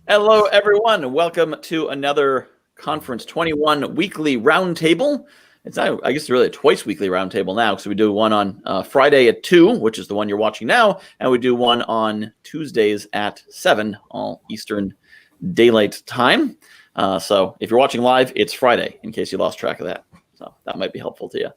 Hello, everyone. Welcome to another Conference21 Weekly Round Table. It's, I guess, really a twice weekly round table now, because we do one on Friday at 2, which is the one you're watching now, and we do one on Tuesdays at 7, all Eastern Daylight Time. So if you're watching live, it's Friday, in case you lost track of that. So that might be helpful to you.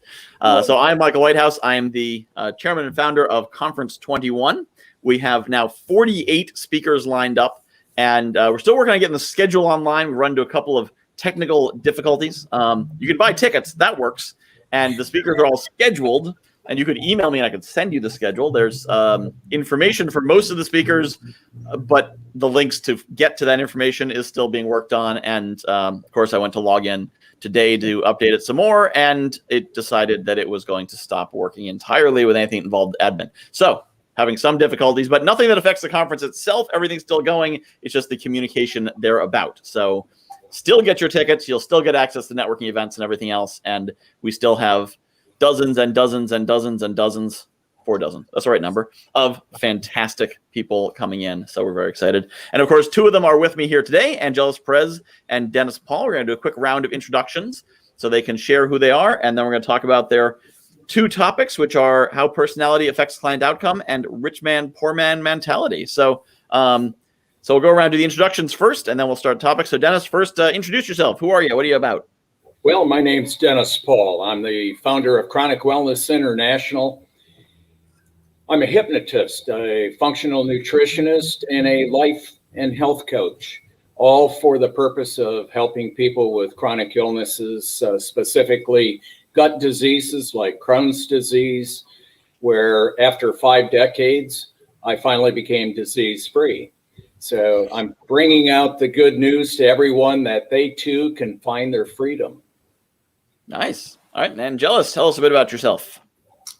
So I'm Michael Whitehouse. I am the chairman and founder of Conference21. We have now 48 speakers lined up. And we're still working on getting the schedule online. We run into a couple of technical difficulties. You can buy tickets. That works. And the speakers are all scheduled. And you could email me and I could send you the schedule. There's information for most of the speakers, but the links to get to that information is still being worked on. And of course, I went to log in today to update it some more. And it decided that it was going to stop working entirely with anything involved admin. So having some difficulties, but nothing that affects the conference itself. Everything's still going. It's just the communication thereabout. So still get your tickets. You'll still get access to networking events and everything else. And we still have dozens and dozens and dozens and dozens, 4 dozen, that's the right number, of fantastic people coming in. So we're very excited. And of course, 2 of them are with me here today, Angelus Perez and Dennis Paul. We're going to do a quick round of introductions so they can share who they are. And then we're going to talk about their 2 topics, which are how personality affects client outcome and rich man, poor man mentality. So we'll go around to the introductions first, and then we'll start topics. So Dennis, first, introduce yourself. Who are you? What are you about? Well, my name's Dennis Paul. I'm the founder of Chronic Wellness International. I'm a hypnotist, a functional nutritionist, and a life and health coach, all for the purpose of helping people with chronic illnesses, specifically gut diseases like Crohn's disease, where after 5 decades, I finally became disease-free. So I'm bringing out the good news to everyone that they too can find their freedom. Nice. All right, Angelus, tell us a bit about yourself.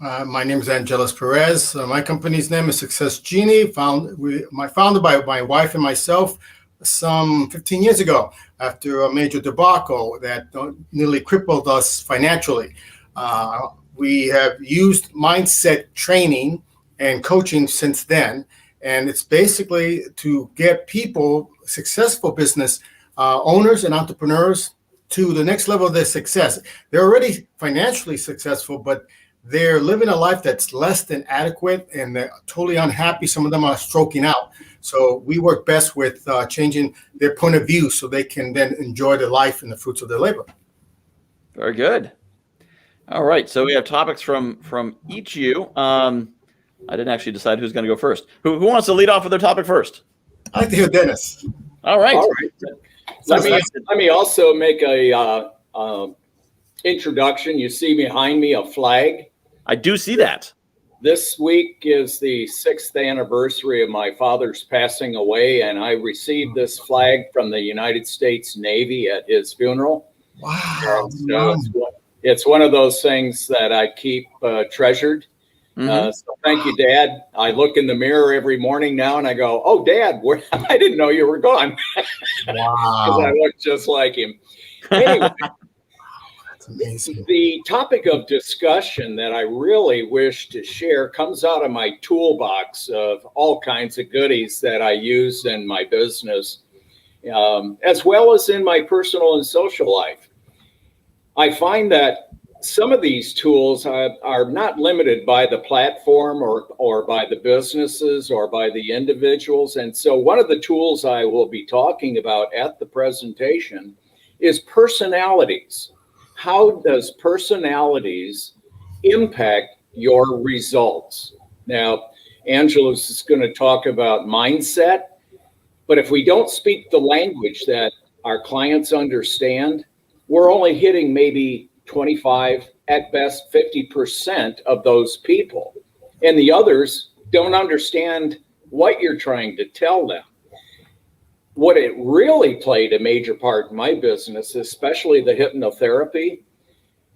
My name is Angelus Perez. My company's name is Success Genie, founded by my wife and myself some 15 years ago after a major debacle that nearly crippled us financially. We have used mindset training and coaching since then, and it's basically to get people, successful business owners and entrepreneurs, to the next level of their success. They're already financially successful, but they're living a life that's less than adequate, and they're totally unhappy. Some of them are stroking out. So we work best with changing their point of view so they can then enjoy their life and the fruits of their labor. Very good. All right. So we have topics from each of you. I didn't actually decide who's going to go first. Who wants to lead off with their topic first? I like to hear Dennis. All right. Let me also make a introduction. You see behind me a flag. I do see that. This week is the 6th anniversary of my father's passing away, and I received this flag from the United States Navy at his funeral. Wow. So it's one of those things that I keep treasured. So thank you, Dad. I look in the mirror every morning now and I go, "Oh, Dad, I didn't know you were gone." Wow. Because I look just like him. Anyway. Amazing. The topic of discussion that I really wish to share comes out of my toolbox of all kinds of goodies that I use in my business, as well as in my personal and social life. I find that some of these tools are not limited by the platform or by the businesses or by the individuals. And so one of the tools I will be talking about at the presentation is personalities. How does personalities impact your results? Now, Angelus is going to talk about mindset, but if we don't speak the language that our clients understand, we're only hitting maybe 25, at best 50% of those people. And the others don't understand what you're trying to tell them. What it really played a major part in my business, especially the hypnotherapy.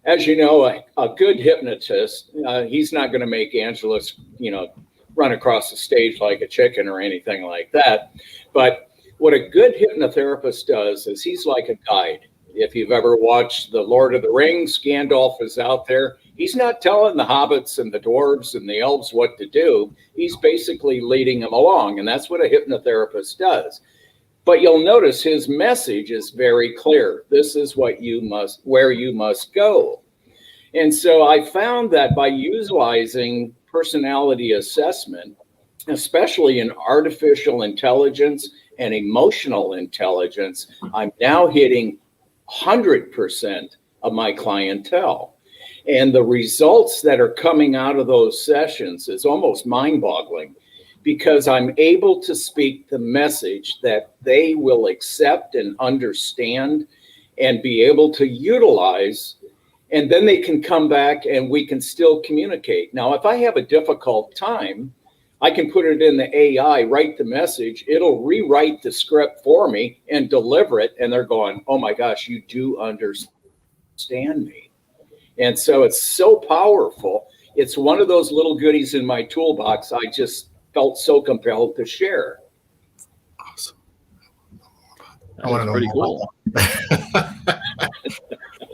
As you know, a good hypnotist, he's not going to make Angelus, run across the stage like a chicken or anything like that. But what a good hypnotherapist does is he's like a guide. If you've ever watched The Lord of the Rings, Gandalf is out there. He's not telling the hobbits and the dwarves and the elves what to do. He's basically leading them along, and that's what a hypnotherapist does. But you'll notice his message is very clear. This is what you must, where you must go. And so I found that by utilizing personality assessment, especially in artificial intelligence and emotional intelligence, I'm now hitting 100% of my clientele. And the results that are coming out of those sessions is almost mind-boggling, because I'm able to speak the message that they will accept and understand and be able to utilize, and then they can come back and we can still communicate. Now, if I have a difficult time, I can put it in the AI, write the message, it'll rewrite the script for me and deliver it, and they're going, oh my gosh, you do understand me. And so it's so powerful. It's one of those little goodies in my toolbox I just felt so compelled to share. Awesome. I want to know pretty cool.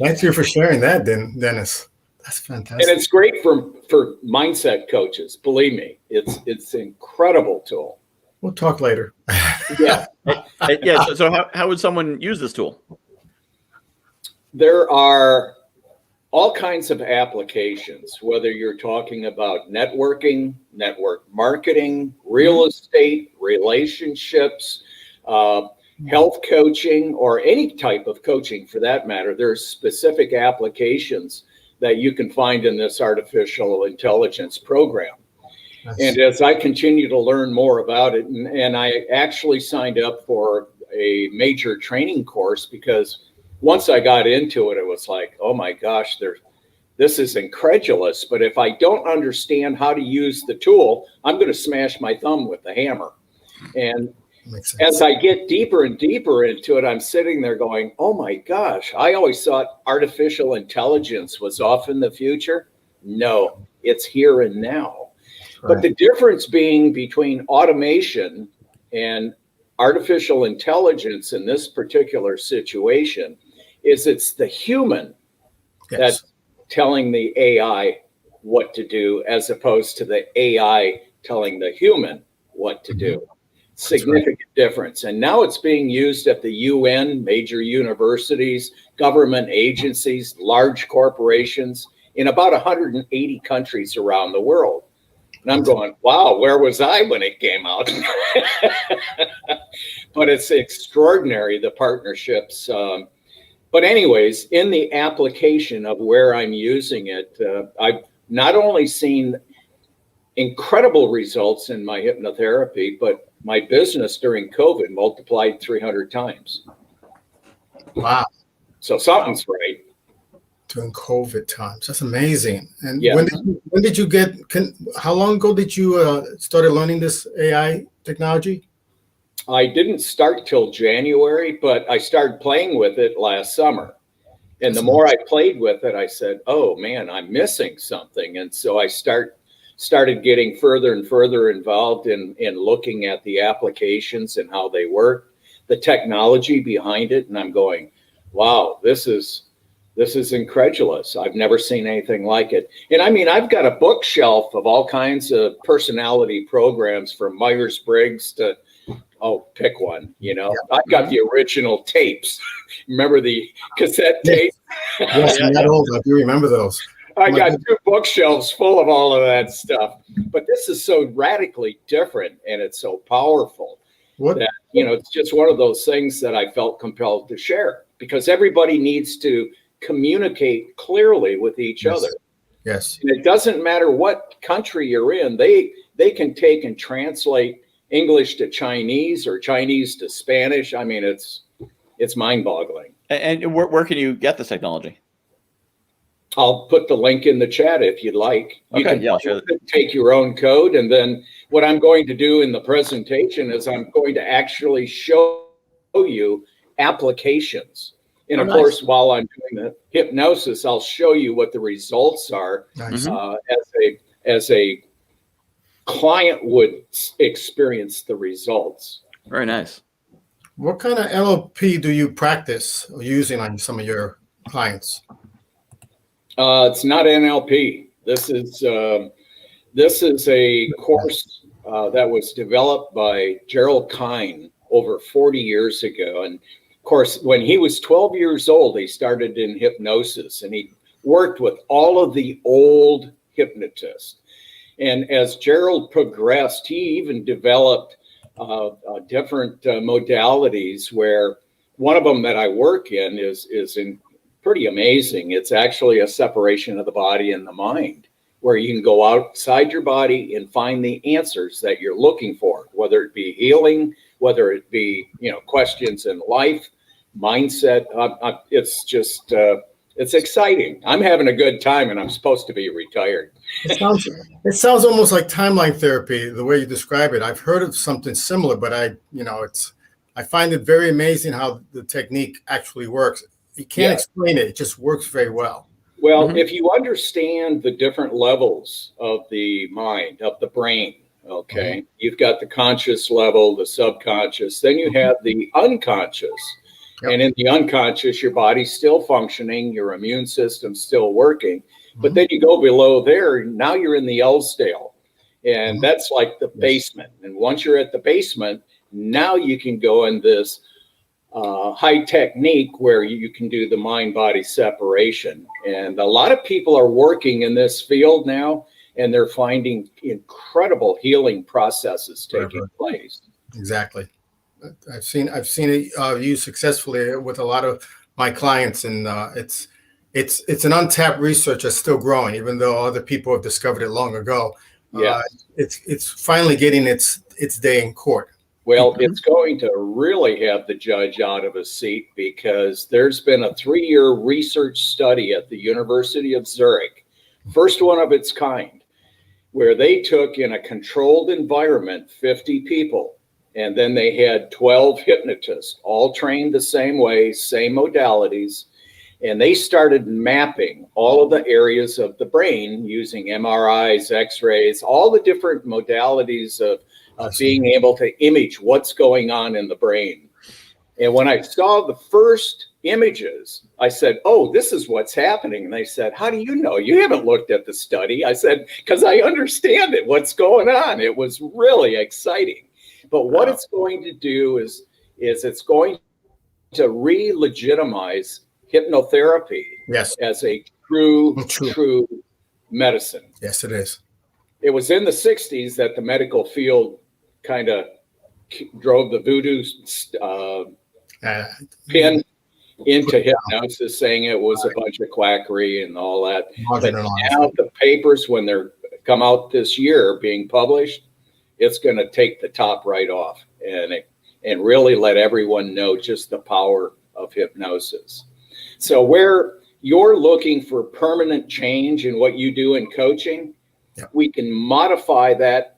Thank you for sharing that, Dennis. That's fantastic. And it's great for mindset coaches. Believe me, it's an incredible tool. We'll talk later. Yeah. Yeah. So how would someone use this tool? There are all kinds of applications, whether you're talking about networking, network marketing, real estate, relationships, health coaching, or any type of coaching for that matter. There's specific applications that you can find in this artificial intelligence program. Nice. And as I continue to learn more about it, and I actually signed up for a major training course, because once I got into it, it was like, oh my gosh, this is incredulous. But if I don't understand how to use the tool, I'm going to smash my thumb with the hammer. And as I get deeper and deeper into it, I'm sitting there going, oh my gosh, I always thought artificial intelligence was off in the future. No, it's here and now. Right. But the difference being between automation and artificial intelligence in this particular situation is it's the human that's telling the AI what to do, as opposed to the AI telling the human what to do. Significant difference. And now it's being used at the UN, major universities, government agencies, large corporations in about 180 countries around the world. And I'm going, wow, where was I when it came out? But it's extraordinary, the partnerships. But anyways, in the application of where I'm using it, I've not only seen incredible results in my hypnotherapy, but my business during COVID multiplied 300 times. Wow. So something's right. During COVID times. That's amazing. And yeah. When did you get, how long ago did you started learning this AI technology? I didn't start till January, but I started playing with it last summer. And the more I played with it, I said, oh man, I'm missing something. And so I started getting further and further involved in looking at the applications and how they work, the technology behind it. And I'm going, wow, this is incredulous. I've never seen anything like it. And I mean, I've got a bookshelf of all kinds of personality programs, from Myers-Briggs to, oh, pick one, you know. Yeah. I've got the original tapes. Remember the cassette tape? Yes, I'm not old. I do remember those. I got 2 bookshelves full of all of that stuff. But this is so radically different, and it's so powerful that, you know, it's just one of those things that I felt compelled to share, because everybody needs to communicate clearly with each other. Yes. And it doesn't matter what country you're in. They can take and translate English to Chinese or Chinese to Spanish. I mean, it's mind-boggling. And where can you get this technology? I'll put the link in the chat if you'd like. You can take your own code, and then what I'm going to do in the presentation is I'm going to actually show you applications. And of course, while I'm doing the hypnosis, I'll show you what the results are. Nice. As a client would experience the results. Very nice. What kind of NLP do you practice using on some of your clients? It's not NLP. This is a course that was developed by Gerald Kine over 40 years ago. And of course, when he was 12 years old, he started in hypnosis, and he worked with all of the old hypnotists. And as Gerald progressed, he even developed different modalities, where one of them that I work in is pretty amazing. It's actually a separation of the body and the mind, where you can go outside your body and find the answers that you're looking for, whether it be healing, whether it be, questions in life, mindset. It's just, it's exciting. I'm having a good time, and I'm supposed to be retired. It sounds almost like timeline therapy, the way you describe it. I've heard of something similar, but I find it very amazing how the technique actually works. You can't explain it. It just works very well. Well, if you understand the different levels of the mind, of the brain, okay, you've got the conscious level, the subconscious, then you have the unconscious. And in the unconscious, your body's still functioning, your immune system's still working. But then you go below there, now you're in the L-stale. And that's like the basement. And once you're at the basement, now you can go in this high technique where you can do the mind-body separation. And a lot of people are working in this field now, and they're finding incredible healing processes taking place. Exactly. I've seen it used successfully with a lot of my clients, and it's an untapped research that's still growing, even though other people have discovered it long ago. It's finally getting its day in court. Well, it's going to really have the judge out of his seat, because there's been a 3-year research study at the University of Zurich, first one of its kind, where they took, in a controlled environment, 50 people. And then they had 12 hypnotists, all trained the same way, same modalities. And they started mapping all of the areas of the brain using MRIs, X-rays, all the different modalities of being able to image what's going on in the brain. And when I saw the first images, I said, oh, this is what's happening. And they said, how do you know? You haven't looked at the study. I said, because I understand it, what's going on. It was really exciting. But what it's going to do is it's going to re-legitimize hypnotherapy as a true medicine. Yes, it is. It was in the 60s that the medical field kind of drove the voodoo pin into hypnosis, saying it was a bunch of quackery and all that. But now the papers, when they're come out this year being published, it's going to take the top right off and really let everyone know just the power of hypnosis. So where you're looking for permanent change in what you do in coaching, we can modify that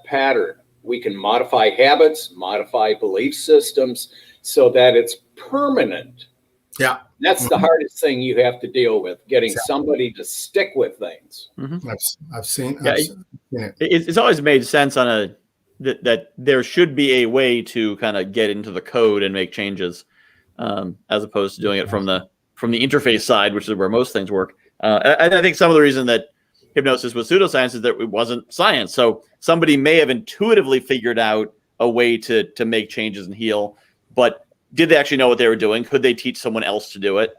pattern. We can modify habits, modify belief systems so that it's permanent. Yeah. That's the hardest thing you have to deal with, getting somebody to stick with things. I've seen it. It's always made sense on that there should be a way to kind of get into the code and make changes, as opposed to doing it from the interface side, which is where most things work. And I think some of the reason that hypnosis was pseudoscience is that it wasn't science. So somebody may have intuitively figured out a way to make changes and heal, but did they actually know what they were doing? Could they teach someone else to do it?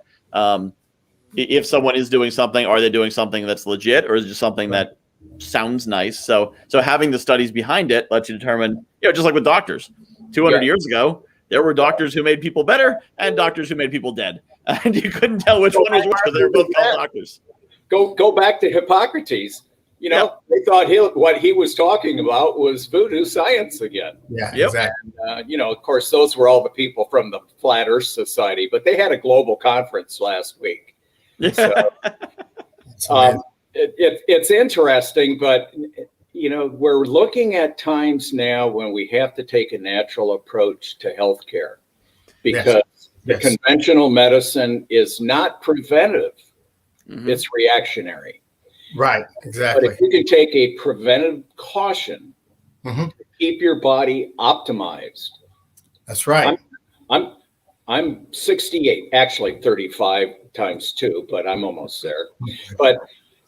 If someone is doing something, are they doing something that's legit, or is it just something that sounds nice? So having the studies behind it lets you determine, just like with doctors. 200 years ago, there were doctors who made people better and doctors who made people dead. And you couldn't tell which one was which because they were both called doctors. Go back to Hippocrates. They thought what he was talking about was voodoo science again. Yeah, exactly. And, of course, those were all the people from the Flat Earth Society, but they had a global conference last week. So, it's interesting, but, we're looking at times now when we have to take a natural approach to healthcare, because the conventional medicine is not preventive. It's reactionary. Right, exactly. But if you can take a preventive caution to keep your body optimized. That's right. I'm 68, actually 35 times 2, but I'm almost there. But,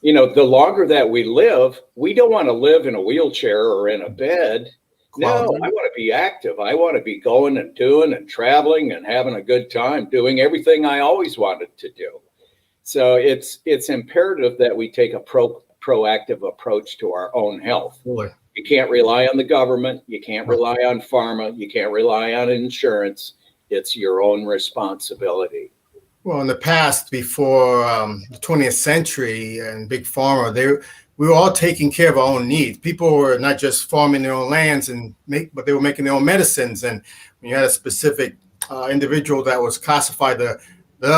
the longer that we live, we don't want to live in a wheelchair or in a bed. No, I want to be active. I want to be going and doing and traveling and having a good time, doing everything I always wanted to do. So it's imperative that we take a proactive approach to our own health. Boy. You can't rely on the government. You can't rely on pharma. You can't rely on insurance. It's your own responsibility. Well, in the past, before the 20th century and Big Pharma, we were all taking care of our own needs. People were not just farming their own lands but they were making their own medicines. And when you had a specific individual that was classified the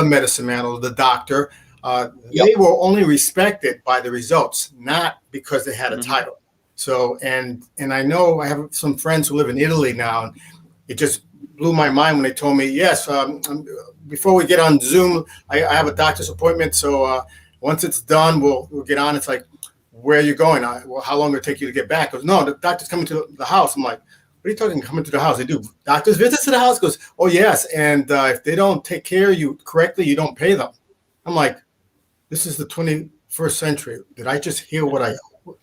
medicine man or the doctor, they were only respected by the results, not because they had a title. So, and I know I have some friends who live in Italy now, and it just blew my mind when they told me, yes, before we get on Zoom, I have a doctor's appointment. So once it's done, we'll get on. It's like, where are you going? Well, how long will it take you to get back? Goes, no, the doctor's coming to the house. I'm like, what are you talking coming to the house? They do doctor's visits to the house? Goes, oh, yes. And if they don't take care of you correctly, you don't pay them. I'm like, this is the 21st century. Did I just hear what I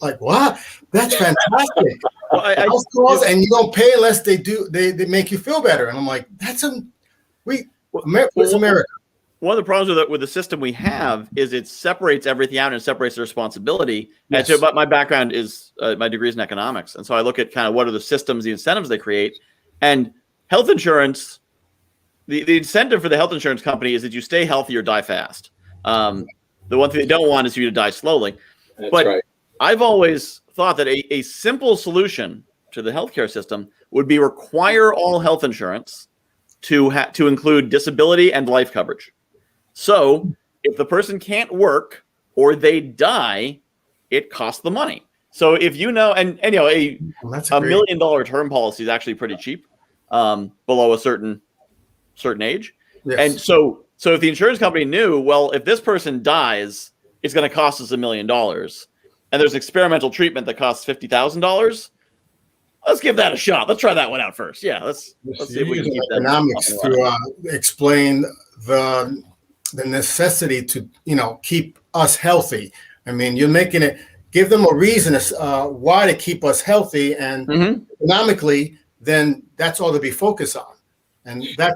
like? What? That's fantastic. House calls and you don't pay unless they do. They make you feel better. And I'm like, it's America. One of the problems with the system we have is it separates everything out and separates the responsibility. Yes. And so, but my background is my degree is in economics, and so I look at kind of what are the systems, the incentives they create, and health insurance. The incentive for the health insurance company is that you stay healthy or die fast. The one thing they don't want is for you to die slowly. That's but right. I've always thought that a simple solution to the healthcare system would be require all health insurance to include disability and life coverage. So if the person can't work or they die, it costs the money. So if you know, and you know, a $1 million term policy is actually pretty cheap, below a certain age. Yes. And so if the insurance company knew, well, if this person dies, it's going to cost us $1 million, and there's experimental treatment that costs $50,000. Let's give that a shot. Let's try that one out first. Yeah, let's see if we can keep that economics to explain the necessity to keep us healthy. I mean, you're making it give them a reason why to keep us healthy, and economically, then that's all to be focused on. And that's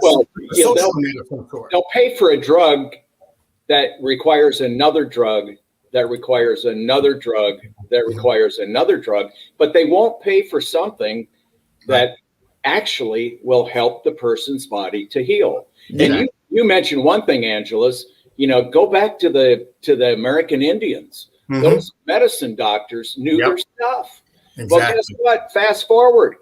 they'll pay for a drug that requires another drug that requires another drug that requires another drug, but they won't pay for something that actually will help the person's body to heal. Yeah. And you mentioned one thing, Angelus, go back to the American Indians. Those medicine doctors knew their stuff. Exactly. Well, guess what? Fast forward,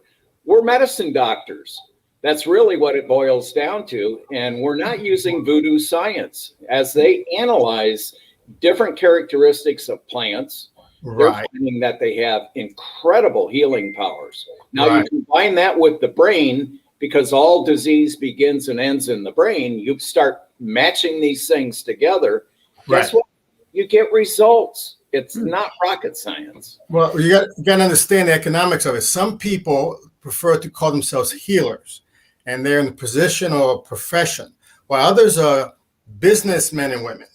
we're medicine doctors. That's really what it boils down to. And we're not using voodoo science as they analyze different characteristics of plants. They're finding that they have incredible healing powers. Now you combine that with the brain, because all disease begins and ends in the brain. You start matching these things together. Guess what? You get results. It's not rocket science. Well, you got to understand the economics of it. Some people prefer to call themselves healers, and they're in a position or a profession, while others are businessmen and women.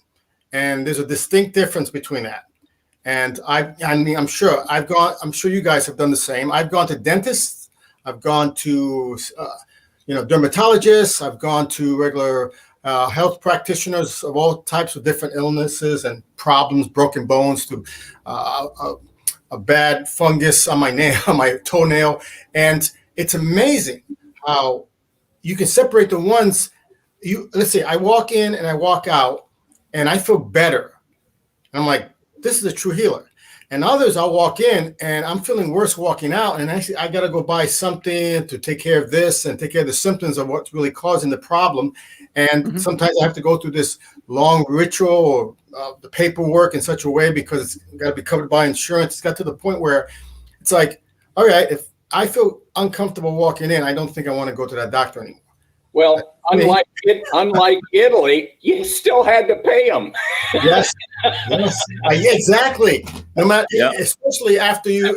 And there's a distinct difference between that. And I'm sure you guys have done the same. I've gone to dentists. I've gone to, dermatologists. I've gone to regular health practitioners of all types of different illnesses and problems, broken bones, to a bad fungus on my nail, on my toenail. And it's amazing how you can separate the ones. Let's say I walk in and I walk out and I feel better. I'm like, this is a true healer. And others, I'll walk in and I'm feeling worse walking out. And actually, I got to go buy something to take care of this and take care of the symptoms of what's really causing the problem. And sometimes I have to go through this long ritual or the paperwork in such a way because it's got to be covered by insurance. It's got to the point where it's like, all right, if I feel uncomfortable walking in, I don't think I want to go to that doctor anymore. Well, unlike Italy, you still had to pay them. Yes, exactly. No matter, especially after you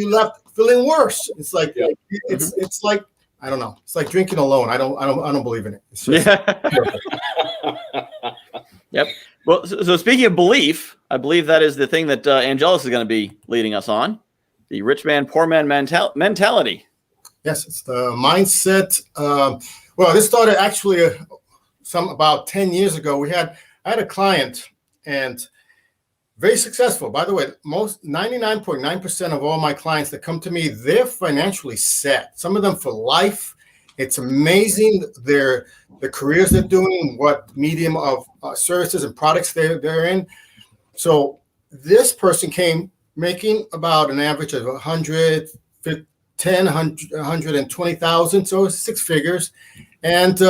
left feeling worse. It's like it's like, I don't know. It's like drinking alone. I don't believe in it. It's just Yep. Well, so speaking of belief, I believe that is the thing that Angelus is going to be leading us on: the rich man, poor man mentality. Yes, it's the mindset. Well, this started actually about 10 years ago. I had a client, and very successful. By the way, most 99.9% of all my clients that come to me, they're financially set. Some of them for life. It's amazing the careers they're doing, what medium of services and products they're in. So this person came making about an average of 120,000, so 6 figures. And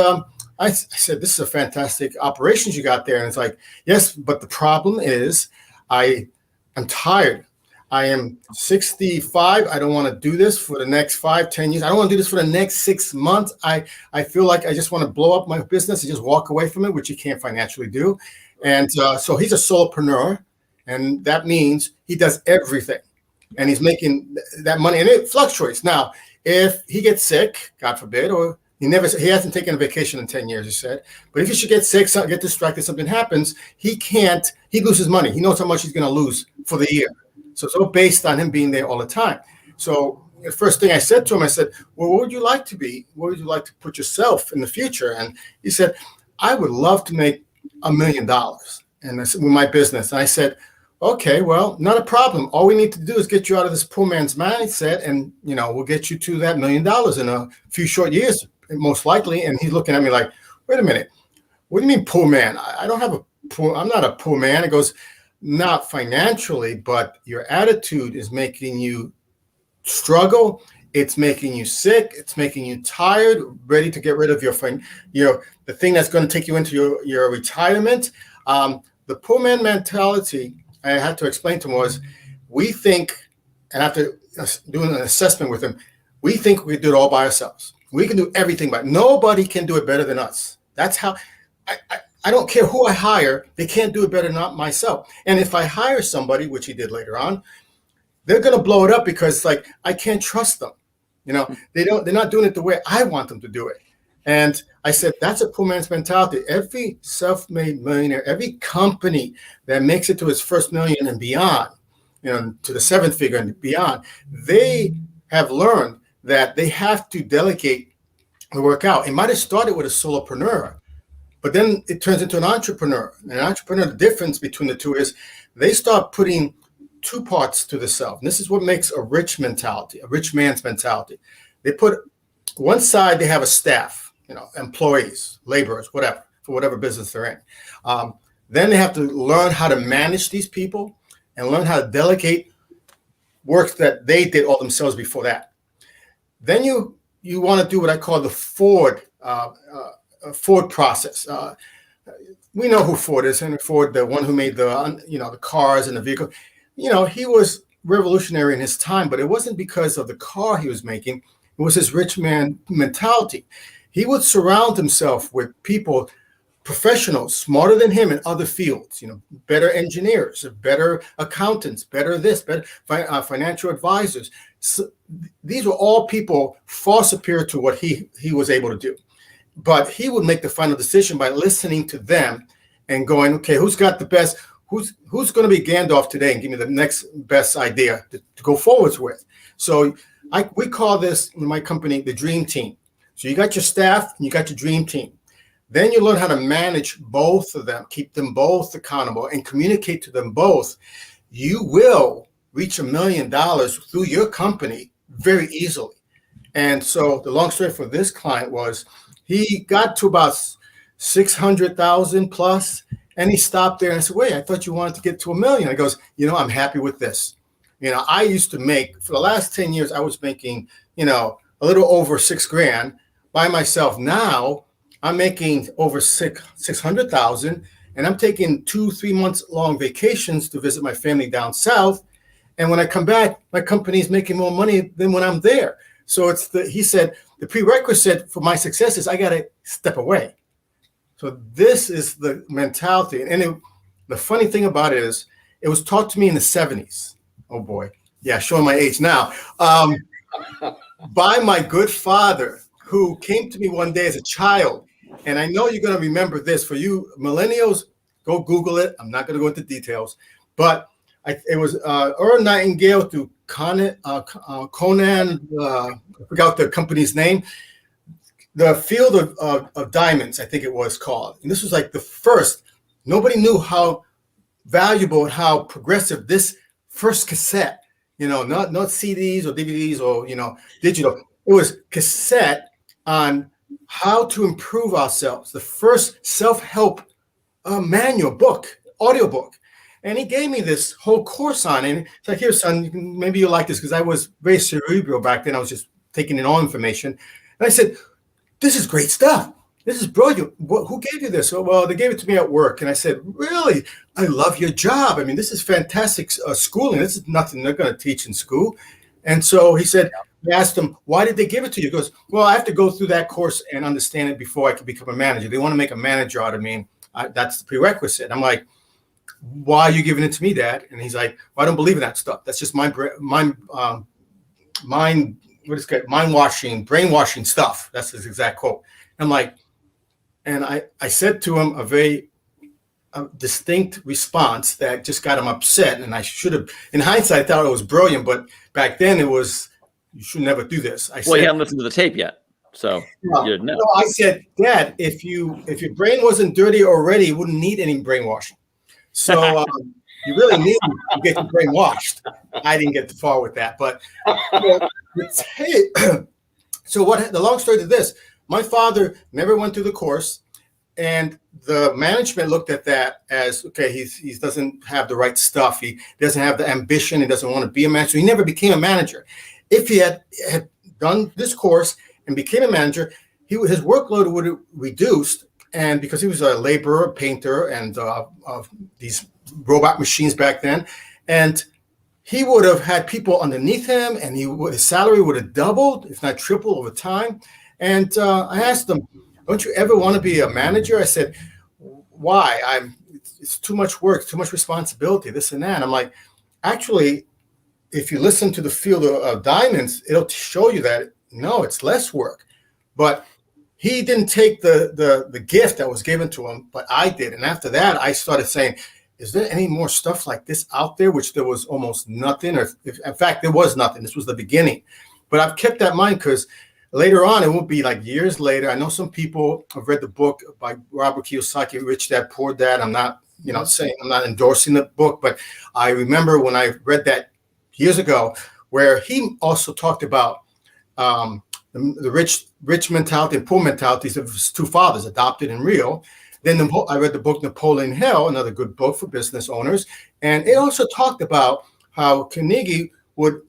I said, this is a fantastic operations you got there. And it's like, yes, but the problem is I am tired. I am 65. I don't want to do this for the next 5-10 years. I don't want to do this for the next 6 months. I feel like I just want to blow up my business and just walk away from it, which you can't financially do. And so he's a solopreneur, and that means he does everything. And he's making that money, and it fluctuates. Now, if he gets sick, God forbid, or he hasn't taken a vacation in 10 years, he said. But if he should get sick, get distracted, something happens, he loses money. He knows how much he's going to lose for the year. So it's all based on him being there all the time. So the first thing I said to him, I said, well, what would you like to be? Where would you like to put yourself in the future? And he said, I would love to make $1 million and with my business. And I said, okay, well, not a problem. All we need to do is get you out of this poor man's mindset, and we'll get you to that $1 million in a few short years, most likely. And he's looking at me like, wait a minute, what do you mean poor man? I'm not a poor man. It goes, not financially, but your attitude is making you struggle. It's making you sick. It's making you tired, ready to get rid of the thing that's going to take you into your retirement. The poor man mentality, I had to explain to him, was we think, and after doing an assessment with him, we think we do it all by ourselves. We can do everything, but nobody can do it better than us. That's how I don't care who I hire, they can't do it better than myself. And if I hire somebody, which he did later on, they're going to blow it up because I can't trust them. They're not doing it the way I want them to do it. And I said, that's a poor man's mentality. Every self-made millionaire, every company that makes it to its first million and beyond, to the 7th figure and beyond, they have learned that they have to delegate the work out. It might have started with a solopreneur, but then it turns into an entrepreneur. An entrepreneur, the difference between the two is they start putting 2 parts to the self. And this is what makes a rich mentality, a rich man's mentality. They put one side, they have a staff, employees, laborers, whatever, for whatever business they're in. Then they have to learn how to manage these people and learn how to delegate work that they did all themselves before that. Then you want to do what I call the Ford process. We know who Ford is. Henry Ford, the one who made the cars and the vehicle. He was revolutionary in his time, but it wasn't because of the car he was making. It was his rich man mentality. He would surround himself with people, professionals, smarter than him in other fields, better engineers, better accountants, better financial advisors. So these were all people far superior to what he was able to do. But he would make the final decision by listening to them and going, okay, who's got the best? Who's going to be Gandalf today and give me the next best idea to go forwards with? So we call this in my company the dream team. So you got your staff and you got your dream team. Then you learn how to manage both of them, keep them both accountable, and communicate to them both. You will reach $1 million through your company very easily. And so the long story for this client was he got to about 600,000 plus, and he stopped there and I said, wait, I thought you wanted to get to $1 million. He goes, I'm happy with this. I used to make, for the last 10 years, I was making, a little over $6,000 by myself. Now I'm making over 600,000, and I'm taking 2-3 months long vacations to visit my family down south. And when I come back, my company's making more money than when I'm there. So he said, the prerequisite for my success is I got to step away. So this is the mentality. And the funny thing about it is it was taught to me in the 70s. Oh boy. Yeah, showing my age now. By my good father, who came to me one day as a child. And I know you're going to remember this. For you millennials, go Google it. I'm not going to go into details. But it was Earl Nightingale to Conan, I forgot the company's name, the Field of Diamonds, I think it was called. And this was like the first. Nobody knew how valuable and how progressive this first cassette, not CDs or DVDs or, digital. It was cassette on how to improve ourselves. The first self-help manual book, audiobook. And he gave me this whole course on it. It's like, here, son, maybe you'll like this, because I was very cerebral back then. I was just taking in all information. And I said, this is great stuff. This is brilliant. Who gave you this? Oh, well, they gave it to me at work. And I said, really? I love your job. I mean, this is fantastic schooling. This is nothing they're going to teach in school. And so he said, I asked him, why did they give it to you? He goes, well, I have to go through that course and understand it before I can become a manager. They want to make a manager out of me. That's the prerequisite. I'm like, why are you giving it to me, Dad? And he's like, well, I don't believe in that stuff. That's just mind washing, brainwashing stuff. That's his exact quote. I'm like, and I said to him a very distinct response that just got him upset. And I should have, in hindsight, I thought it was brilliant, but back then it was, you should never do this. You haven't listened to the tape yet, so you didn't know. No, I said, Dad, if your brain wasn't dirty already, you wouldn't need any brainwashing. So you really need to get your brain washed. I didn't get too far with that, but hey, so the long story to this, my father never went through the course, and the management looked at that as, okay, he doesn't have the right stuff. He doesn't have the ambition. He doesn't want to be a manager. He never became a manager. If he had done this course and became a manager, his workload would have reduced. And because he was a laborer, painter, and these robot machines back then, and he would have had people underneath him, and his salary would have doubled, if not tripled, over time. And I asked him, don't you ever want to be a manager? I said, why? It's too much work, too much responsibility, this and that. And I'm like, actually, if you listen to the Field of Diamonds, it'll show you that, no, it's less work. But he didn't take the gift that was given to him, but I did. And after that, I started saying, is there any more stuff like this out there? Which there was almost nothing. In fact, there was nothing. This was the beginning. But I've kept that in mind, because later on, it won't be like years later. I know some people have read the book by Robert Kiyosaki, Rich Dad, Poor Dad. I'm not, saying I'm not endorsing the book, but I remember when I read that years ago, where he also talked about the rich mentality and poor mentalities of his two fathers, adopted and real. Then I read the book Napoleon Hill, another good book for business owners, and it also talked about how Carnegie would,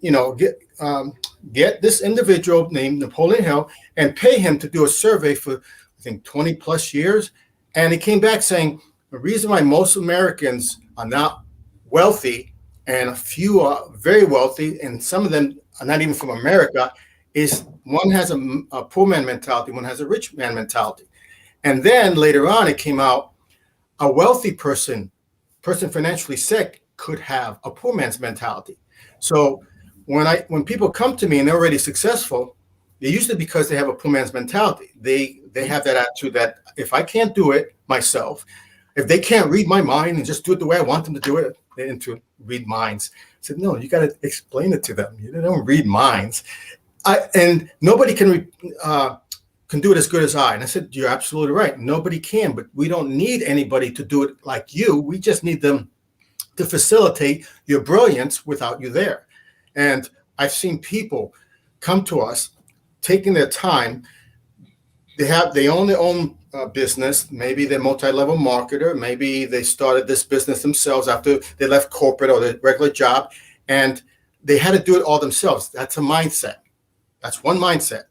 get this individual named Napoleon Hill and pay him to do a survey for, I think, 20 plus years, and he came back saying the reason why most Americans are not wealthy, and a few are very wealthy, and some of them are not even from America, is one has a poor man mentality, one has a rich man mentality. And then later on, it came out a wealthy person financially sick could have a poor man's mentality. So when people come to me and they're already successful, they're usually because they have a poor man's mentality. They have that attitude that if I can't do it myself, if they can't read my mind and just do it the way I want them to do it, they need to read minds. I said, no, you got to explain it to them. You don't read minds. And nobody can do it as good as I. And I said, you're absolutely right. Nobody can, but we don't need anybody to do it like you. We just need them to facilitate your brilliance without you there. And I've seen people come to us taking their time. They own their own business. Maybe they're multi-level marketer. Maybe they started this business themselves after they left corporate or their regular job, and they had to do it all themselves. That's a mindset. That's one mindset.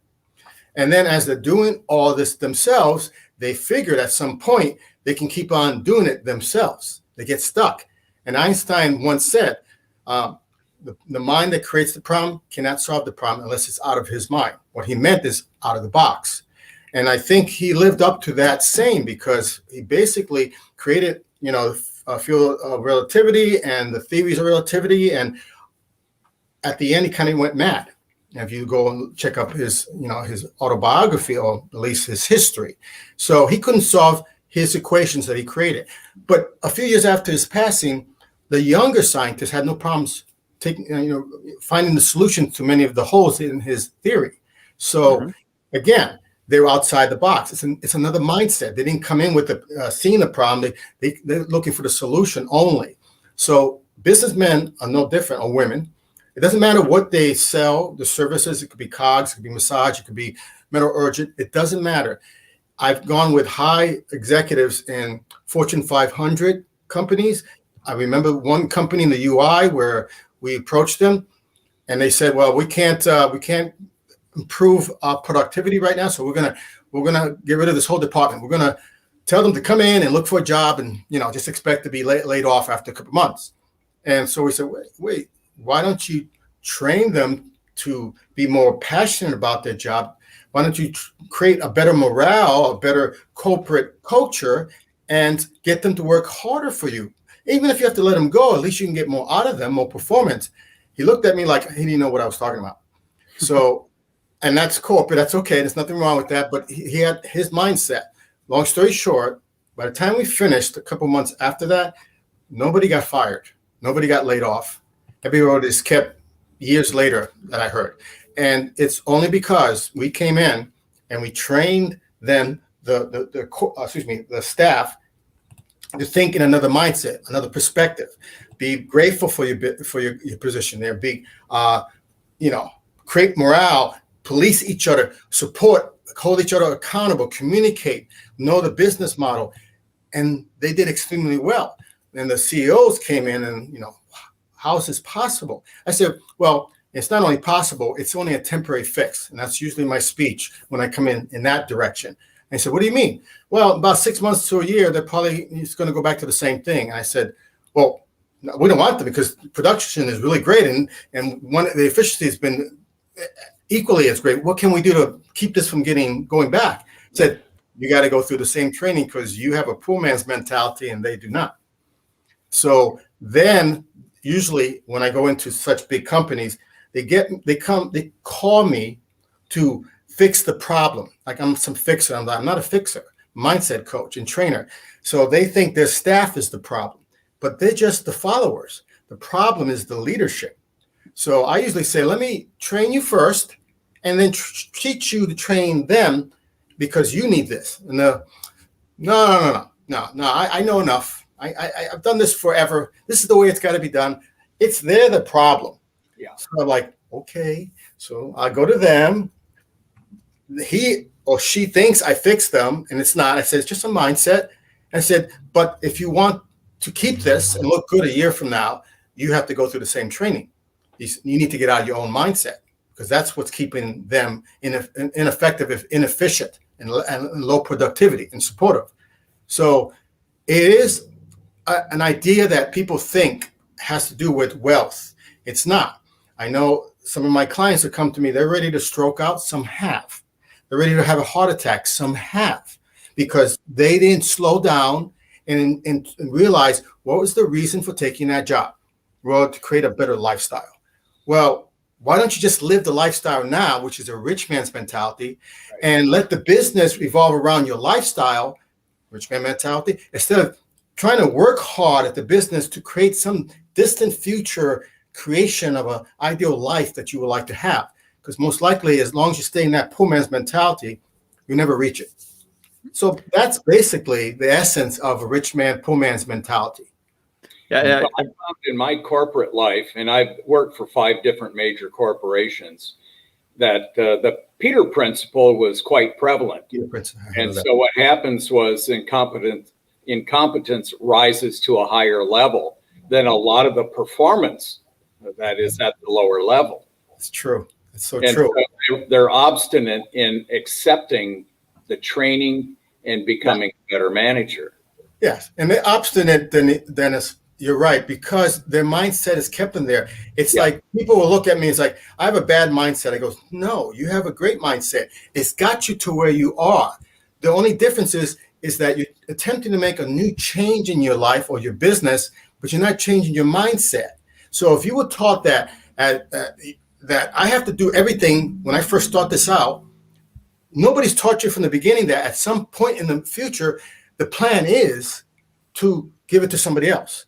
And then as they're doing all this themselves, they figured at some point they can keep on doing it themselves. They get stuck. And Einstein once said, the mind that creates the problem cannot solve the problem unless it's out of his mind. What he meant is out of the box. And I think he lived up to that saying, because he basically created, a field of relativity and the theories of relativity. And at the end, he kind of went mad. If you go and check up his autobiography, or at least his history. So he couldn't solve his equations that he created. But a few years after his passing, the younger scientists had no problems finding the solution to many of the holes in his theory. So again, they're outside the box. It's another mindset. They didn't come in with seeing the problem. They're looking for the solution only. So businessmen are no different, or women. It doesn't matter what they sell, the services. It could be COGS, it could be massage, it could be metallurgy. It doesn't matter. I've gone with high executives in Fortune 500 companies. I remember one company in the UI where we approached them, and they said, "Well, we can't improve our productivity right now, so we're gonna get rid of this whole department. We're gonna tell them to come in and look for a job, and just expect to be laid off after a couple of months." And so we said, wait, why don't you train them to be more passionate about their job? Why don't you create a better morale, a better corporate culture, and get them to work harder for you? Even if you have to let them go, at least you can get more out of them, more performance. He looked at me like he didn't know what I was talking about. So, and that's corporate. That's okay. There's nothing wrong with that. But he had his mindset. Long story short, by the time we finished, a couple months after that, nobody got fired. Nobody got laid off. Everybody is kept years later, that I heard. And it's only because we came in and we trained them, the staff, to think in another mindset, another perspective. Be grateful for your position there. Be create morale, police each other, support, hold each other accountable, communicate, know the business model, and they did extremely well. And the CEOs came in and how is this possible? I said, well, it's not only possible, it's only a temporary fix. And that's usually my speech when I come in that direction. And I said, what do you mean? Well, about 6 months to a year, they're probably going to go back to the same thing. And I said, well, no, we don't want them because production is really great. And the efficiency has been equally as great. What can we do to keep this from going back? I said, you got to go through the same training because you have a poor man's mentality and they do not. So then usually when I go into such big companies, they call me to fix the problem. Like I'm some fixer. I'm not a fixer, mindset coach and trainer. So they think their staff is the problem, but they're just the followers. The problem is the leadership. So I usually say, let me train you first and then teach you to train them because you need this. And no, I know enough. I've done this forever. This is the way it's got to be done. They're the problem. Yeah. So I'm like, okay. So I go to them. He or she thinks I fixed them, and it's not. I said, it's just a mindset. I said, but if you want to keep this and look good a year from now, you have to go through the same training. You need to get out of your own mindset because that's what's keeping them ineffective, inefficient, and low productivity and supportive. So it is an idea that people think has to do with wealth. It's not. I know some of my clients who come to me, they're ready to stroke out. Some have. They're ready to have a heart attack. Some have, because they didn't slow down and realize what was the reason for taking that job. Well, to create a better lifestyle. Well, why don't you just live the lifestyle now, which is a rich man's mentality, and let the business revolve around your lifestyle, rich man mentality, instead of trying to work hard at the business to create some distant future creation of an ideal life that you would like to have. Because most likely, as long as you stay in that poor man's mentality, you never reach it. So that's basically the essence of a rich man, poor man's mentality. Yeah. I found in my corporate life, and I've worked for 5 different major corporations, that the Peter principle was quite prevalent. And so what happens was incompetence rises to a higher level than a lot of the performance that is at the lower level. It's true. It's so true. So they're obstinate in accepting the training and becoming a better manager. Yes, and they're obstinate, Dennis. You're right, because their mindset is kept them there. It's like people will look at me. It's like, I have a bad mindset. I go, no, you have a great mindset. It's got you to where you are. The only difference is that you're attempting to make a new change in your life or your business, but you're not changing your mindset. So if you were taught that I have to do everything when I first start this out, nobody's taught you from the beginning that at some point in the future, the plan is to give it to somebody else.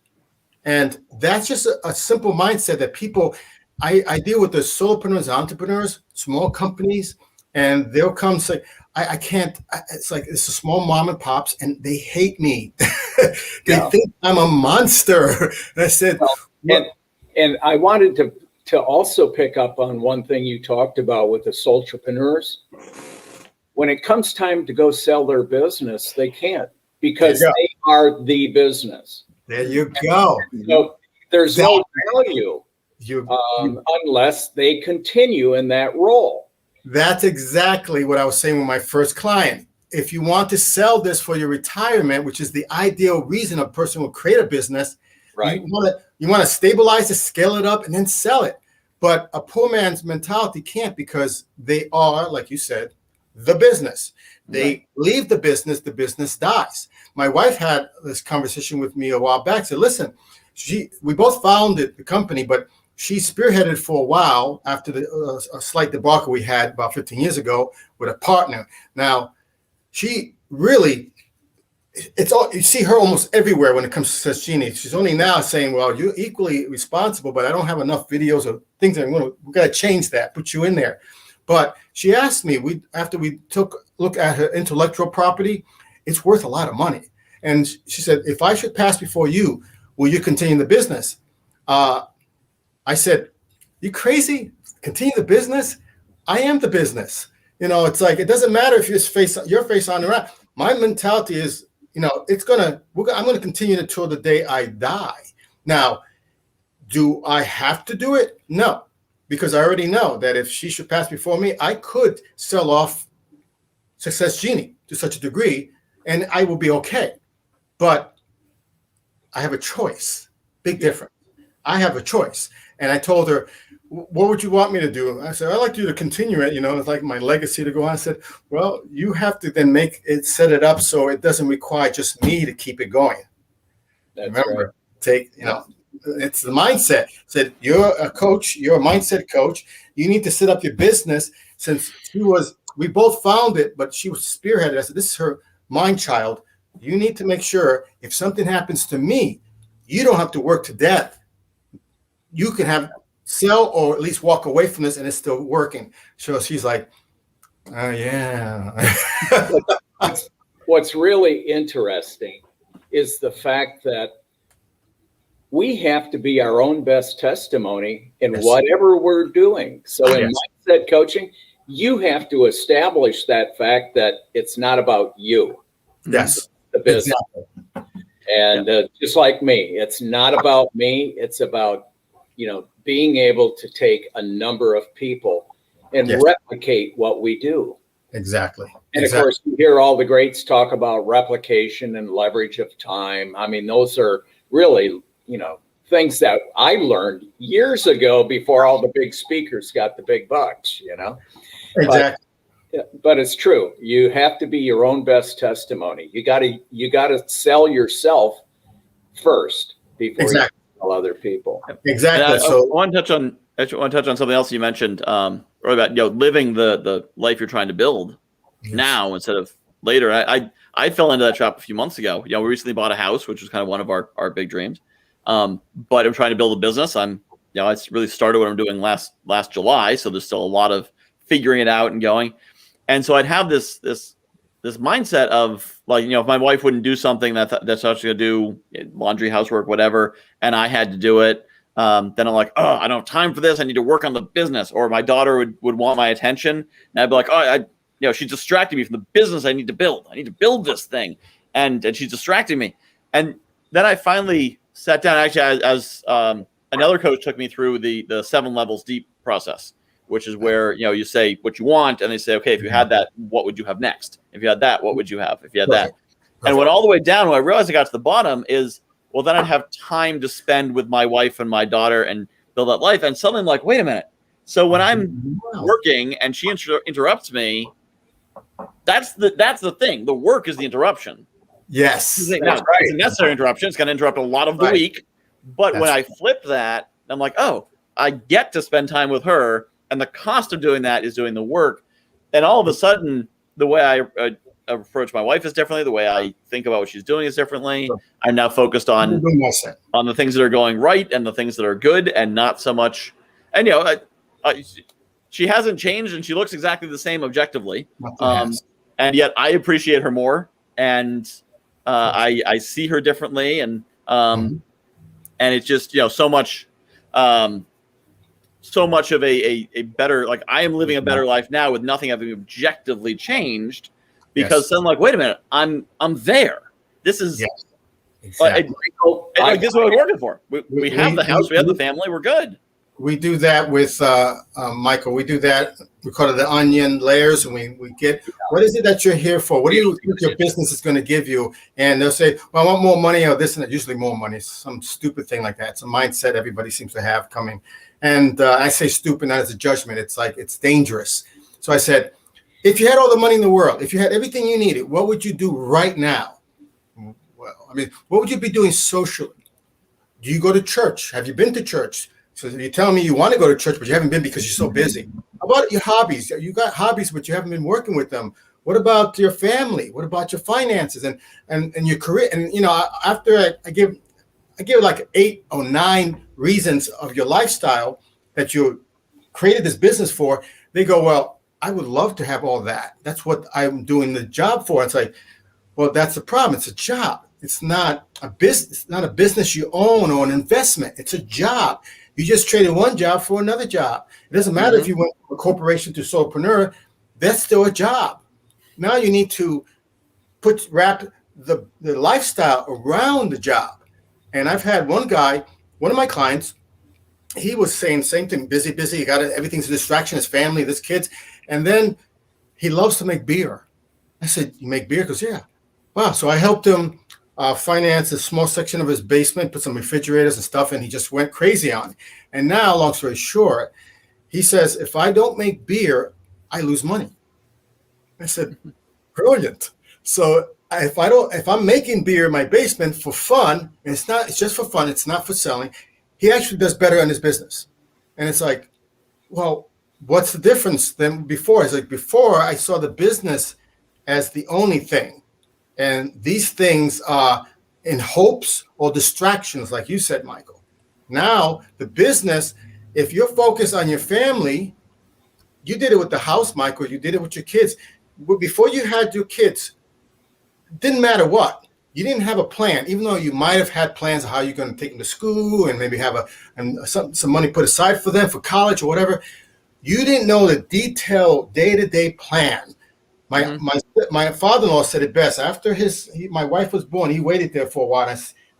And that's just a simple mindset that people, I deal with the solopreneurs, entrepreneurs, small companies, and they'll come say, I can't, it's like, it's a small mom and pops, and they hate me. They think I'm a monster. And I said, well, and I wanted to also pick up on one thing you talked about with the solopreneurs. When it comes time to go sell their business, they can't, because they are the business. There you go. So there's no value unless they continue in that role. That's exactly what I was saying with my first client. If you want to sell this for your retirement, which is the ideal reason a person will create a business, right? You want to stabilize it, scale it up, and then sell it. But a poor man's mentality can't, because they are, like you said, the business. They leave the business dies. My wife had this conversation with me a while back. Said, listen, we both founded the company, but she spearheaded for a while after a slight debacle we had about 15 years ago with a partner. Now, she really, you see her almost everywhere when it comes to Success Genie. She's only now saying, well, you're equally responsible, but I don't have enough videos of things that we've got to change that, put you in there. But she asked me, after we took a look at her intellectual property, it's worth a lot of money. And she said, if I should pass before you, will you continue the business? I said, you crazy? Continue the business? I am the business. It's like, it doesn't matter if your face on the right. My mentality is, I'm going to continue until the day I die. Now, do I have to do it? No, because I already know that if she should pass before me, I could sell off Success Genie to such a degree, and I will be okay. But I have a choice. Big difference. I have a choice. And I told her, what would you want me to do? I said, I'd like you to continue it. It's like my legacy to go on. I said, well, you have to then set it up so it doesn't require just me to keep it going. Remember, it's the mindset. Said, you're a coach, you're a mindset coach. You need to set up your business. Since we both found it, but she was spearheaded. I said, this is her mind child. You need to make sure if something happens to me, you don't have to work to death. You can sell or at least walk away from this and it's still working. So she's like, oh, yeah. What's really interesting is the fact that we have to be our own best testimony in whatever we're doing. So in mindset coaching, you have to establish that fact that it's not about you. Yes. The business. Exactly. And just like me, it's not about me. It's about, being able to take a number of people and replicate what we do. Exactly. And of course, you hear all the greats talk about replication and leverage of time. I mean, those are really, things that I learned years ago before all the big speakers got the big bucks, Exactly. But it's true. You have to be your own best testimony. You got to sell yourself first before you sell other people. Exactly. So I want to touch on something else you mentioned, about living the life you're trying to build now instead of later. I fell into that trap a few months ago. We recently bought a house, which was kind of one of our big dreams. But I'm trying to build a business. I really started what I'm doing last July, so there's still a lot of figuring it out and going. And so I'd have this mindset of like, if my wife wouldn't do something that's actually going to do laundry, housework, whatever, and I had to do it, then I'm like, oh, I don't have time for this. I need to work on the business. Or my daughter would want my attention, and I'd be like, oh, she's distracting me from the business I need to build. I need to build this thing, and she's distracting me. And then I finally sat down. Actually, as another coach took me through the 7 levels deep process, which is where, you say what you want, and they say, okay, if you had that, what would you have next? If you had that, what would you have? If you had that. And I went all the way down. When I realized I got to the bottom is, well, then I'd have time to spend with my wife and my daughter and build that life. And suddenly I'm like, wait a minute. So when I'm working and she interrupts me, that's the thing. The work is the interruption. Yes. Now, it's a necessary interruption. It's going to interrupt a lot of the week. But when I flip that, I'm like, oh, I get to spend time with her. And the cost of doing that is doing the work. And all of a sudden, the way I approach my wife is differently. The way I think about what she's doing is differently. I'm now focused on the things that are going right and the things that are good, and not so much. And she hasn't changed, and she looks exactly the same objectively. And yet I appreciate her more, and I see her differently, and it's just so much. So much of a better, like, I am living a better life now with nothing having objectively changed, because then I'm like, wait a minute, I'm there. This is exactly. This is what we're working for. We have the house, we have the family, we're good. We do that with Michael. We do that. We call it the onion layers, and we get, what is it that you're here for? What do you think your business is going to give you? And they'll say, well, I want more money, or this and that. Usually more money, some stupid thing like that. It's a mindset everybody seems to have coming. And I say stupid not as a judgment. It's like, it's dangerous. So I said, if you had all the money in the world, if you had everything you needed, what would you do right now? Well, I mean, what would you be doing socially? Do you go to church? Have you been to church? So you're telling me you want to go to church, but you haven't been because you're so busy. How about your hobbies? You got hobbies, but you haven't been working with them. What about your family? What about your finances and your career? And, after I give like 8 or 9 reasons of your lifestyle that you created this business for, they go, well, I would love to have all that. That's what I'm doing the job for. It's like, well, that's the problem. It's a job. It's not a business. It's not a business you own or an investment. It's a job. You just traded one job for another job. It doesn't matter if you went from a corporation to solopreneur. That's still a job. Now you need to wrap the lifestyle around the job. And I've had one of my clients, he was saying the same thing, busy. He got it. Everything's a distraction, his family, his kids. And then he loves to make beer. I said, you make beer? He goes, yeah. Wow. So I helped him finance a small section of his basement, put some refrigerators and stuff, and he just went crazy on it. And now, long story short, he says, if I don't make beer, I lose money. I said, brilliant. So if I'm making beer in my basement for fun, and it's just for fun, it's not for selling, he actually does better in his business. And it's like, well, what's the difference than before? It's like, before I saw the business as the only thing. And these things are in hopes or distractions, like you said, Michael. Now, the business, if you're focused on your family, you did it with the house, Michael, you did it with your kids. But before you had your kids, it didn't matter what. You didn't have a plan, even though you might have had plans of how you're going to take them to school and maybe have some money put aside for them for college or whatever. You didn't know the detailed day-to-day plan. My father-in-law said it best. After my wife was born, he waited there for a while.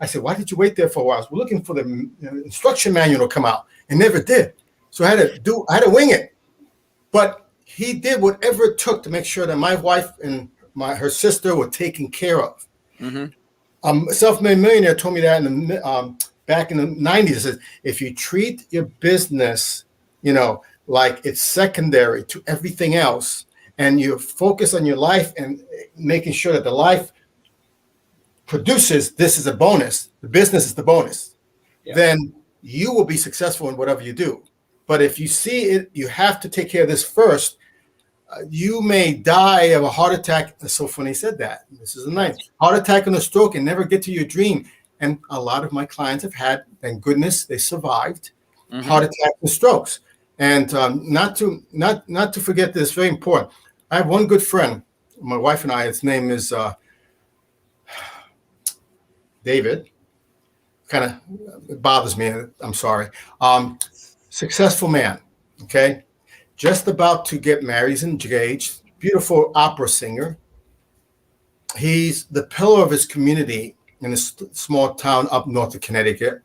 I said, why did you wait there for a while? I was looking for the instruction manual to come out. It never did. So I had to wing it. But he did whatever it took to make sure that my wife and her sister were taken care of. A self-made millionaire told me that back in the 90s. He says, if you treat your business, like it's secondary to everything else, and you focus on your life and making sure that the life produces, this is a bonus, the business is the bonus, then you will be successful in whatever you do. But if you see it, you have to take care of this first. You may die of a heart attack. It's so funny he said that. This is a nice heart attack and a stroke and never get to your dream. And a lot of my clients have had, thank goodness, they survived heart attacks and strokes. And not to forget this, very important. I have one good friend, my wife and I. His name is David. Kind of bothers me. I'm sorry. Successful man. Okay. Just about to get married. He's engaged. Beautiful opera singer. He's the pillar of his community in a small town up north of Connecticut.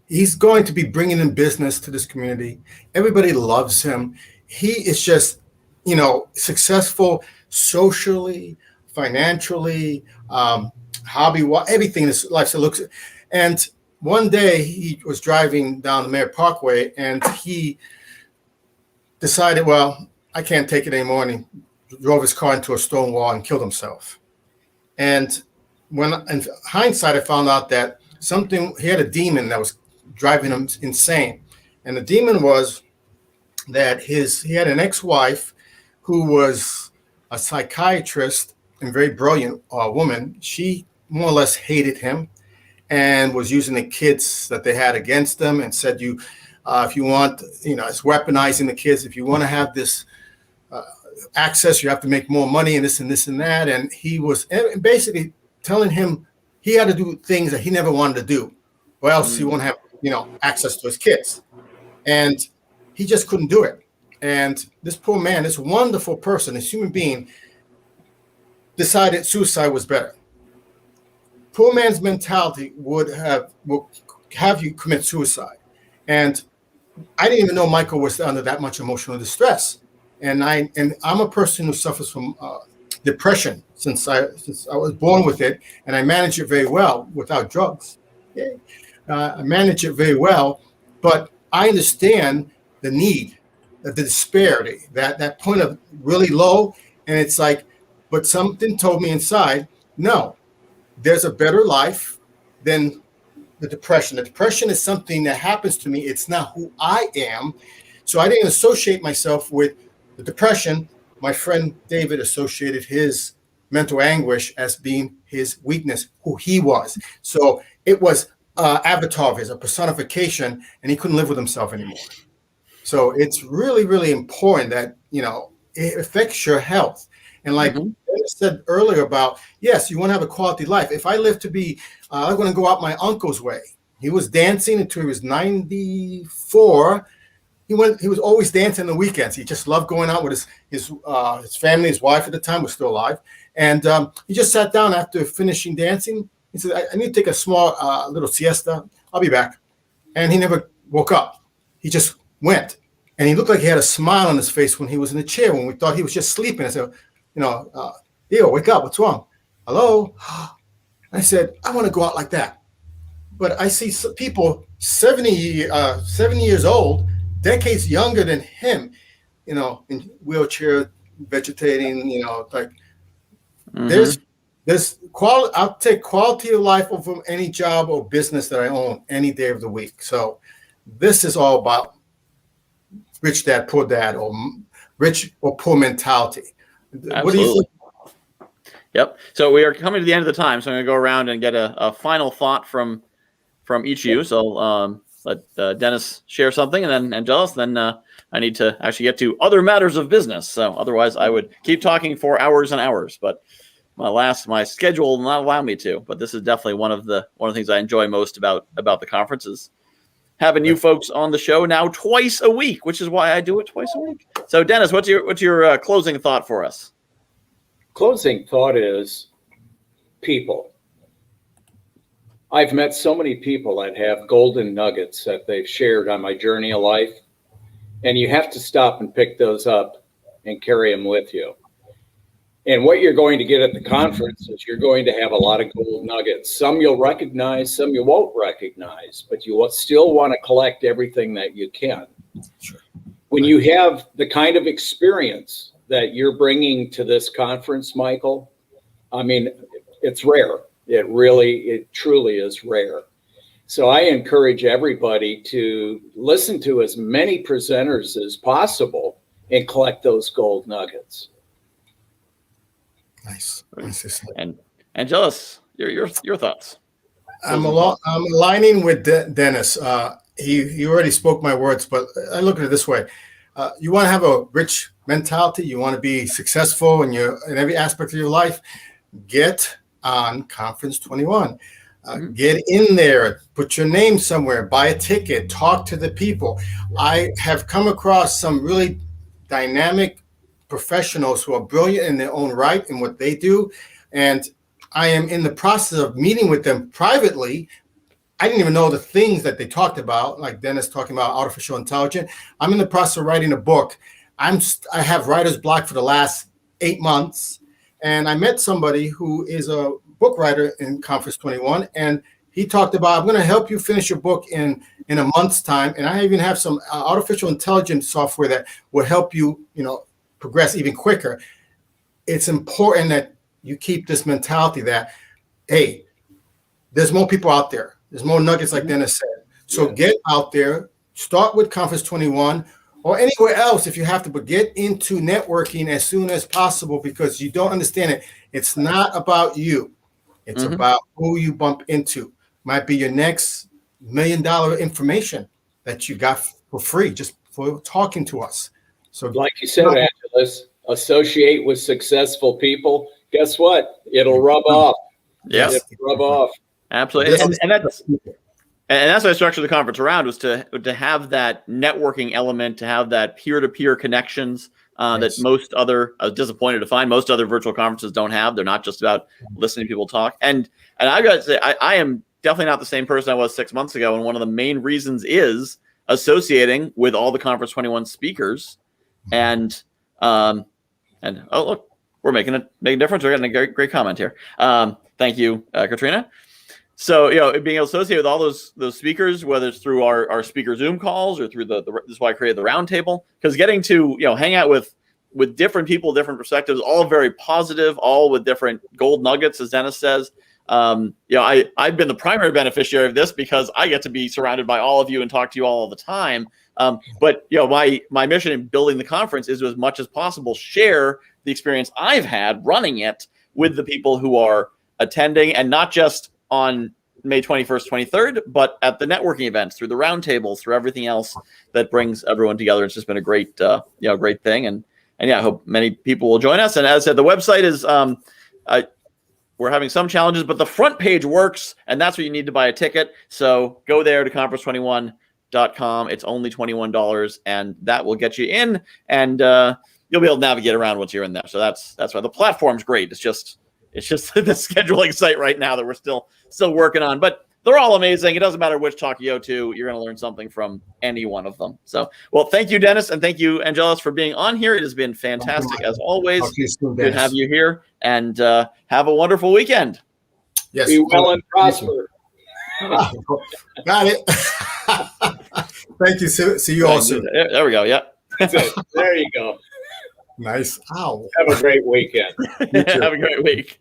He's going to be bringing in business to this community. Everybody loves him. He is just, successful socially, financially, hobby, everything in his life. So looks. And one day he was driving down the Mayor Parkway and he decided, well, I can't take it anymore. And he drove his car into a stone wall and killed himself. And when in hindsight, I found out that he had a demon that was driving him insane. And the demon was that he had an ex-wife who was a psychiatrist and very brilliant woman. She more or less hated him and was using the kids that they had against them, and said, if you want, it's weaponizing the kids. If you want to have this access, you have to make more money and this and this and that. And he was basically telling him he had to do things that he never wanted to do, or else he won't have, access to his kids. And he just couldn't do it. And this poor man, this wonderful person, this human being, decided suicide was better. Poor man's mentality will have you commit suicide. And I didn't even know Michael was under that much emotional distress. And I'm a person who suffers from depression since I was born with it, and I manage it very well without drugs. Okay? I manage it very well, but I understand the need, the disparity, that point of really low, and it's like, but something told me inside, no, there's a better life than the depression. The depression is something that happens to me. It's not who I am. So I didn't associate myself with the depression. My friend David associated his mental anguish as being his weakness, who he was. So it was avatar of his, a personification, and he couldn't live with himself anymore. So it's really, really important that, it affects your health. And like I said earlier about, yes, you want to have a quality life. If I live to be, I'm going to go out my uncle's way. He was dancing until he was 94. He was always dancing on the weekends. He just loved going out with his family. His wife at the time was still alive. And he just sat down after finishing dancing. He said, I need to take a small little siesta. I'll be back. And he never woke up. He just went. And he looked like he had a smile on his face when he was in the chair, when we thought he was just sleeping. I said, Theo, wake up. What's wrong? Hello? I said, I want to go out like that. But I see people 70 years old, decades younger than him, in wheelchair, vegetating, like there's quality. I'll take quality of life over any job or business that I own any day of the week. So this is all about rich dad, poor dad, or rich or poor mentality. Absolutely. What do you think? Yep. So we are coming to the end of the time. So I'm going to go around and get a final thought from each of you. So let Dennis share something, and then Angelus. Then I need to actually get to other matters of business. So otherwise, I would keep talking for hours and hours. But my schedule will not allow me to. But this is definitely one of the things I enjoy most about the conference is having you folks on the show now twice a week, which is why I do it twice a week. So Dennis, what's your closing thought for us? Closing thought is people. I've met so many people that have golden nuggets that they've shared on my journey of life, and you have to stop and pick those up and carry them with you. And what you're going to get at the conference is you're going to have a lot of gold nuggets. Some you'll recognize, some you won't recognize, but you will still want to collect everything that you can. Sure. When you have the kind of experience that you're bringing to this conference, Michael, I mean, it's rare. It truly is rare. So I encourage everybody to listen to as many presenters as possible and collect those gold nuggets. Nice. And Angelus, your thoughts. I'm aligning with Dennis. He already spoke my words, but I look at it this way. You want to have a rich mentality. You want to be successful in every aspect of your life. Get on Conference 21. Get in there, put your name somewhere, buy a ticket, talk to the people. I have come across some really dynamic professionals who are brilliant in their own right in what they do. And I am in the process of meeting with them privately. I didn't even know the things that they talked about, like Dennis talking about artificial intelligence. I'm in the process of writing a book. I have writer's block for the last 8 months. And I met somebody who is a book writer in Conference 21. And he talked about, I'm going to help you finish your book in a month's time. And I even have some artificial intelligence software that will help you, progress even quicker. It's important that you keep this mentality that, hey, there's more people out there. There's more nuggets like Dennis said. So get out there, start with Conference 21, or anywhere else if you have to, but get into networking as soon as possible because you don't understand it. It's not about you. It's about who you bump into. Might be your next $1 million information that you got for free just for talking to us. So like you said, Angelus, associate with successful people. Guess what? It'll rub off. Yeah, it'll rub off. Absolutely. And that's why I structured the conference around, was to have that networking element, to have that peer-to-peer connections that most other, I was disappointed to find, most other virtual conferences don't have. They're not just about listening to people talk. And I've got to say, I am definitely not the same person I was 6 months ago. And one of the main reasons is associating with all the Conference 21 speakers. And oh, look, we're making a difference. We're getting a great comment here. Thank you, Katrina. So, being able to associate with all those speakers, whether it's through our speaker Zoom calls or through this is why I created the round table, because getting to, hang out with different people, different perspectives, all very positive, all with different gold nuggets, as Dennis says. I've been the primary beneficiary of this because I get to be surrounded by all of you and talk to you all the time. But my mission in building the conference is to, as much as possible, share the experience I've had running it with the people who are attending, and not just on May 21st, 23rd, but at the networking events, through the roundtables, through everything else that brings everyone together. It's just been a great, great thing. And I hope many people will join us. And as I said, the website is, we're having some challenges, but the front page works, and that's where you need to buy a ticket. So go there to conference21.com. It's only $21, and that will get you in, and you'll be able to navigate around once you're in there. So that's why the platform's great. It's just the scheduling site right now that we're still working on, but they're all amazing. It doesn't matter which talk you go to, you're going to learn something from any one of them. So, well, thank you, Dennis, and thank you, Angelus, for being on here. It has been fantastic as always. Good to have you here, and have a wonderful weekend. Yes, be well and prosper. Got it. Thank you. See you all soon. There we go. Yeah. There you go. Nice. Ow. Have a great weekend. Have a great week.